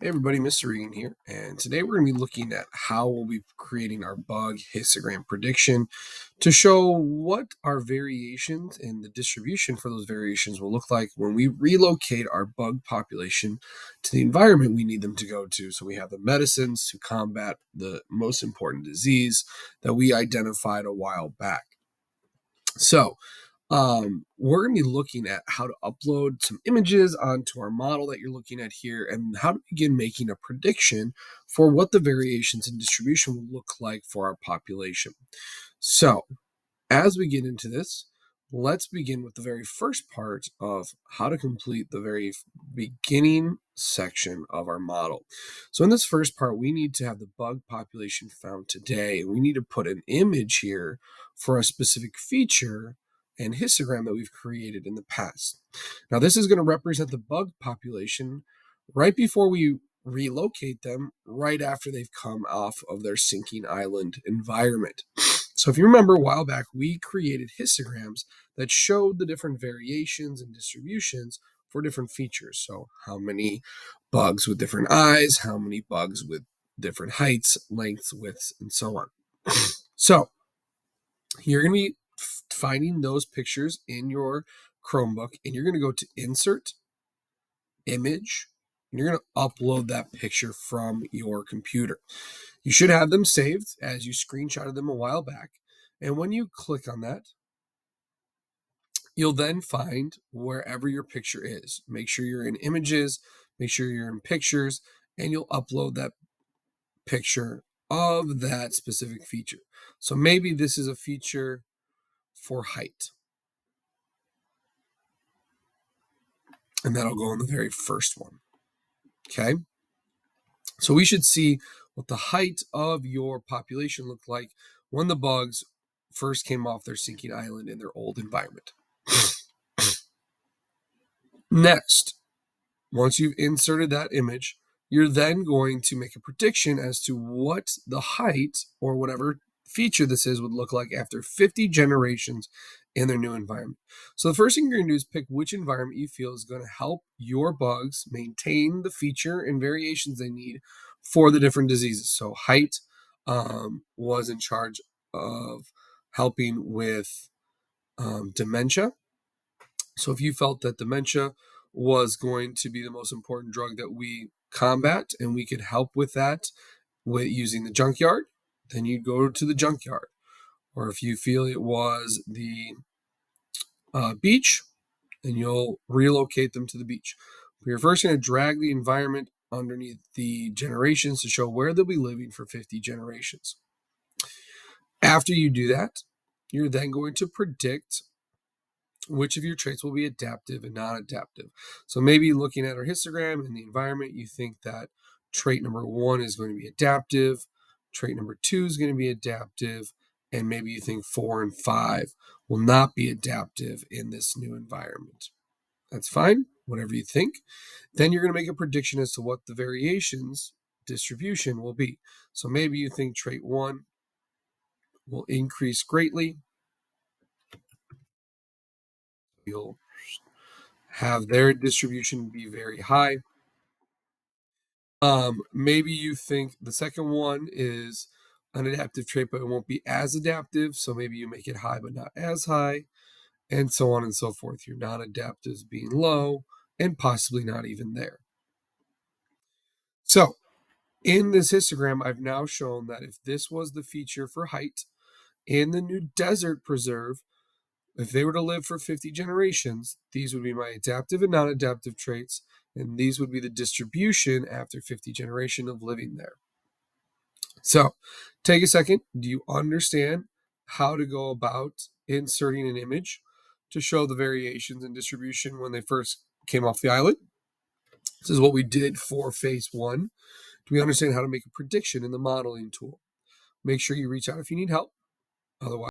Hey everybody, Mr. Regan here, and today we're going to be looking at how we'll be creating our bug histogram prediction to show what our variations and the distribution for those variations will look like when we relocate our bug population to the environment we need them to go to. So we have the medicines to combat the most important disease that we identified a while back. So we're going to be looking at how to upload some images onto our model that you're looking at here and how to begin making a prediction for what the variations in distribution will look like for our population. So as we get into this, let's begin with the very first part of how to complete the very beginning section of our model. So in this first part, we need to have the bug population found today. We need to put an image here for a specific feature and histogram that we've created in the past. Now, this is going to represent the bug population right before we relocate them, right after they've come off of their sinking island environment. So if you remember a while back, we created histograms that showed the different variations and distributions for different features. So how many bugs with different eyes, how many bugs with different heights, lengths, widths, and so on. So you're going to be finding those pictures in your Chromebook, and you're going to go to Insert, Image, and you're going to upload that picture from your computer. You should have them saved as you screenshotted them a while back. And when you click on that, you'll then find wherever your picture is. Make sure you're in Images, make sure you're in Pictures, and you'll upload that picture of that specific feature. So maybe this is a feature for height. And that'll go on the very first one. Okay? So we should see what the height of your population looked like when the bugs first came off their sinking island in their old environment. Next, once you've inserted that image, you're then going to make a prediction as to what the height or whatever feature this is would look like after 50 generations in their new environment. So the first thing you're going to do is pick which environment you feel is going to help your bugs maintain the feature and variations they need for the different diseases. So height was in charge of helping with dementia. So if you felt that dementia was going to be the most important drug that we combat and we could help with that with using the junkyard, then you'd go to the junkyard. Or if you feel it was the beach, then you'll relocate them to the beach. We're first going to drag the environment underneath the generations to show where they'll be living for 50 generations. After you do that, you're then going to predict which of your traits will be adaptive and non-adaptive. So maybe looking at our histogram and the environment, you think that trait number 1 is going to be adaptive, trait number 2 is going to be adaptive, and maybe you think 4 and 5 will not be adaptive in this new environment. That's fine, whatever you think. Then you're going to make a prediction as to what the variations distribution will be. So maybe you think trait 1 will increase greatly. You'll have their distribution be very high. Maybe you think the second one is an adaptive trait, but it won't be as adaptive. So maybe you make it high, but not as high, and so on and so forth. Your non-adaptives being low and possibly not even there. So in this histogram, I've now shown that if this was the feature for height in the new desert preserve, if they were to live for 50 generations, these would be my adaptive and non-adaptive traits, and these would be the distribution after 50 generations of living there. So take a second. Do you understand how to go about inserting an image to show the variations in distribution when they first came off the island? This is what we did for phase 1. Do we understand how to make a prediction in the modeling tool? Make sure you reach out if you need help. Otherwise,